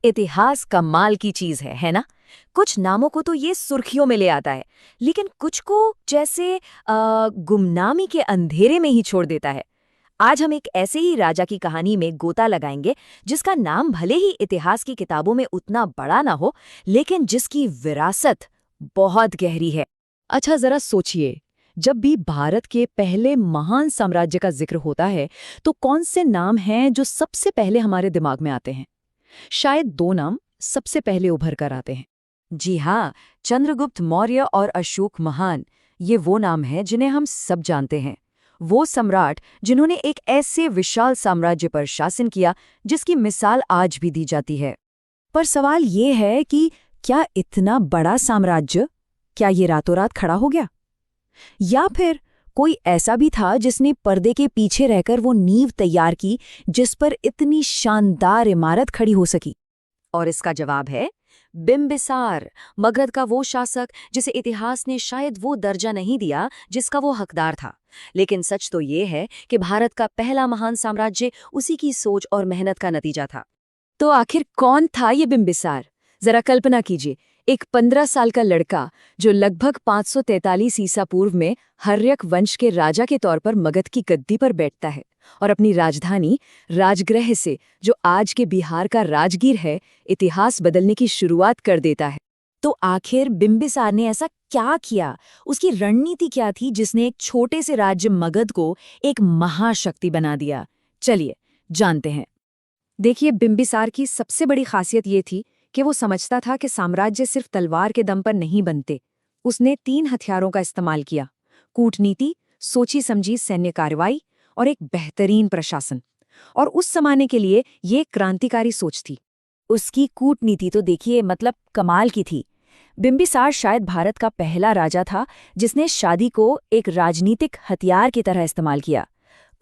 इतिहास कमाल की चीज है ना। कुछ नामों को तो ये सुर्खियों में ले आता है, लेकिन कुछ को जैसे गुमनामी के अंधेरे में ही छोड़ देता है। आज हम एक ऐसे ही राजा की कहानी में गोता लगाएंगे, जिसका नाम भले ही इतिहास की किताबों में उतना बड़ा ना हो, लेकिन जिसकी विरासत बहुत गहरी है। अच्छा, जरा सोचिए, जब भी भारत के पहले महान साम्राज्य का जिक्र होता है तो कौन से नाम हैं जो सबसे पहले हमारे दिमाग में आते हैं? शायद दो नाम सबसे पहले उभर कर आते हैं। जी हाँ, चंद्रगुप्त मौर्य और अशोक महान, ये वो नाम हैं जिन्हें हम सब जानते हैं। वो सम्राट जिन्होंने एक ऐसे विशाल साम्राज्य पर शासन किया जिसकी मिसाल आज भी दी जाती है। पर सवाल ये है कि क्या इतना बड़ा साम्राज्य, क्या ये रातों रात खड़ा हो गया? या फिर कोई ऐसा भी था जिसने पर्दे के पीछे रहकर वो नींव तैयार की जिस पर इतनी शानदार इमारत खड़ी हो सकी? और इसका जवाब है बिम्बिसार, मगध का वो शासक जिसे इतिहास ने शायद वो दर्जा नहीं दिया जिसका वो हकदार था। लेकिन सच तो ये है कि भारत का पहला महान साम्राज्य उसी की सोच और मेहनत का नतीजा था। तो आखिर कौन था ये बिम्बिसार? जरा कल्पना कीजिए, एक 15 साल का लड़का जो लगभग 543 ईसा पूर्व में हर्यक वंश के राजा के तौर पर मगध की गद्दी पर बैठता है और अपनी राजधानी राजगृह से, जो आज के बिहार का राजगीर है, इतिहास बदलने की शुरुआत कर देता है। तो आखिर बिम्बिसार ने ऐसा क्या किया? उसकी रणनीति क्या थी जिसने एक छोटे से राज्य मगध को एक महाशक्ति बना दिया? चलिए जानते हैं। देखिए, बिम्बिसार की सबसे बड़ी खासियत ये थी कि वो समझता था कि साम्राज्य सिर्फ तलवार के दम पर नहीं बनते। उसने 3 हथियारों का इस्तेमाल किया: कूटनीति, सोची समझी सैन्य कार्रवाई और एक बेहतरीन प्रशासन। और उस जमाने के लिए ये क्रांतिकारी सोच थी। उसकी कूटनीति तो देखिए, मतलब कमाल की थी। बिम्बिसार शायद भारत का पहला राजा था जिसने शादी को एक राजनीतिक हथियार की तरह इस्तेमाल किया।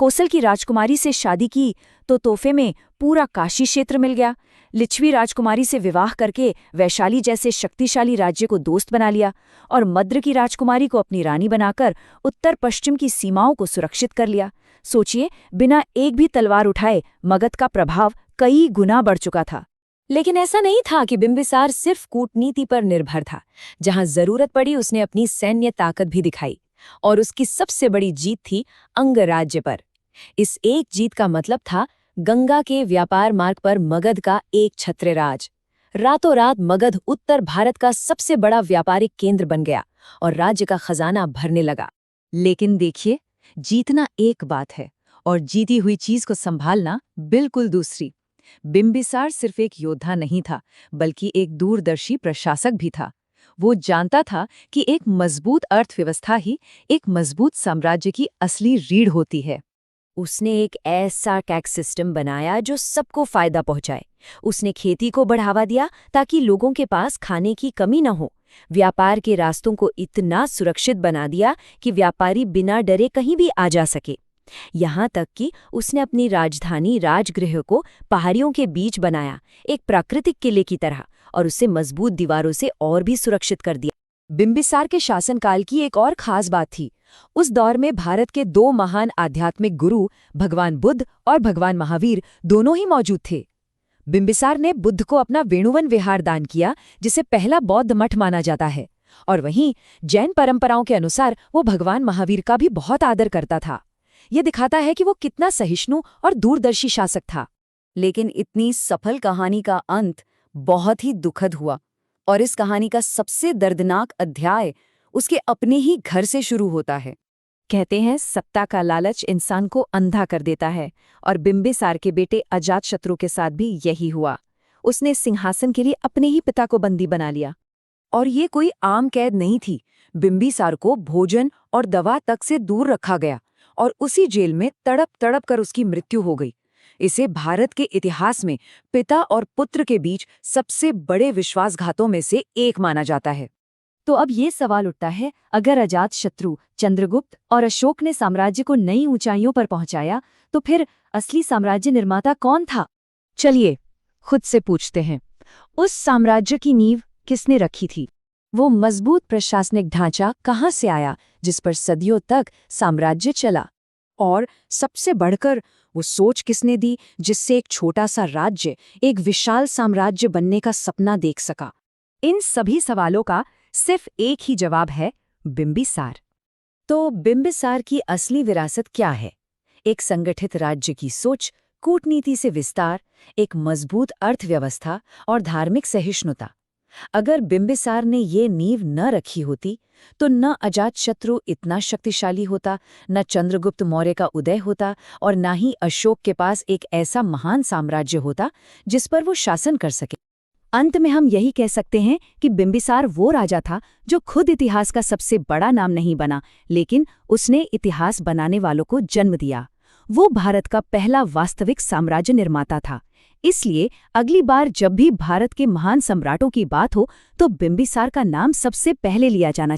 कोसल की राजकुमारी से शादी की तो तोहफे में पूरा काशी क्षेत्र मिल गया। लिच्छवी राजकुमारी से विवाह करके वैशाली जैसे शक्तिशाली राज्य को दोस्त बना लिया और मद्र की राजकुमारी को अपनी रानी बनाकर उत्तर पश्चिम की सीमाओं को सुरक्षित कर लिया। सोचिए, बिना एक भी तलवार उठाए मगध का प्रभाव कई गुना बढ़ चुका था। लेकिन ऐसा नहीं था कि बिम्बिसार सिर्फ कूटनीति पर निर्भर था। जहां जरूरत पड़ी उसने अपनी सैन्य ताकत भी दिखाई, और उसकी सबसे बड़ी जीत थी अंगराज्य पर। इस एक जीत का मतलब था गंगा के व्यापार मार्ग पर मगध का एक छत्र राज। रातों रात मगध उत्तर भारत का सबसे बड़ा व्यापारिक केंद्र बन गया और राज्य का खजाना भरने लगा। लेकिन देखिए, जीतना एक बात है और जीती हुई चीज को संभालना बिल्कुल दूसरी। बिम्बिसार सिर्फ एक योद्धा नहीं था, बल्कि एक दूरदर्शी प्रशासक भी था। वो जानता था कि एक मजबूत अर्थव्यवस्था ही एक मजबूत साम्राज्य की असली रीढ़ होती है। उसने एक ऐसा टैक्स सिस्टम बनाया जो सबको फायदा पहुंचाए। उसने खेती को बढ़ावा दिया ताकि लोगों के पास खाने की कमी न हो। व्यापार के रास्तों को इतना सुरक्षित बना दिया कि व्यापारी बिना डरे कहीं भी आ जा सके। यहाँ तक कि उसने अपनी राजधानी राजगृह को पहाड़ियों के बीच बनाया, एक प्राकृतिक किले की तरह, और उसे मजबूत दीवारों से और भी सुरक्षित कर दिया। बिम्बिसार के शासनकाल की एक और खास बात थी। उस दौर में भारत के 2 महान आध्यात्मिक गुरु, भगवान बुद्ध और भगवान महावीर, दोनों ही मौजूद थे। बिम्बिसार ने बुद्ध को अपना वेणुवन विहार दान किया, जिसे पहला बौद्ध मठ माना जाता है, और वहीं जैन परंपराओं के अनुसार वो भगवान महावीर का भी बहुत आदर करता था। ये दिखाता है कि वो कितना सहिष्णु और दूरदर्शी शासक था। लेकिन इतनी सफल कहानी का अंत बहुत ही दुखद हुआ, और इस कहानी का सबसे दर्दनाक अध्याय उसके अपने ही घर से शुरू होता है। कहते हैं, सत्ता का लालच इंसान को अंधा कर देता है, और बिम्बिसार के बेटे अजातशत्रु के साथ भी यही हुआ। उसने सिंहासन के लिए अपने ही पिता को बंदी बना लिया। और ये कोई आम कैद नहीं थी। बिम्बिसार को भोजन और दवा तक से दूर रखा गया और उसी जेल में तड़प तड़प कर उसकी मृत्यु हो गई। इसे भारत के इतिहास में पिता और पुत्र के बीच सबसे बड़े विश्वासघातों में से एक माना जाता है। तो अब ये सवाल उठता है, अगर अजातशत्रु, चंद्रगुप्त और अशोक ने साम्राज्य को नई ऊंचाइयों पर पहुंचाया, तो फिर असली साम्राज्य निर्माता कौन था? चलिए खुद से पूछते हैं, उस साम्राज्य की नींव किसने रखी थी? वो मजबूत प्रशासनिक ढांचा कहाँ से आया जिस पर सदियों तक साम्राज्य चला? और सबसे बढ़कर वो सोच किसने दी जिससे एक छोटा सा राज्य एक विशाल साम्राज्य बनने का सपना देख सका? इन सभी सवालों का सिर्फ एक ही जवाब है, बिंबिसार। तो बिंबिसार की असली विरासत क्या है? एक संगठित राज्य की सोच, कूटनीति से विस्तार, एक मजबूत अर्थव्यवस्था और धार्मिक सहिष्णुता। अगर बिंबिसार ने ये नींव न रखी होती तो न अजातशत्रु इतना शक्तिशाली होता, न चंद्रगुप्त मौर्य का उदय होता और न ही अशोक के पास एक ऐसा महान साम्राज्य होता जिस पर वो शासन कर सके। अंत में हम यही कह सकते हैं कि बिंबिसार वो राजा था जो खुद इतिहास का सबसे बड़ा नाम नहीं बना, लेकिन उसने इतिहास बनाने वालों को जन्म दिया। वो भारत का पहला वास्तविक साम्राज्य निर्माता था। इसलिए अगली बार जब भी भारत के महान सम्राटों की बात हो तो बिंबिसार का नाम सबसे पहले लिया जाना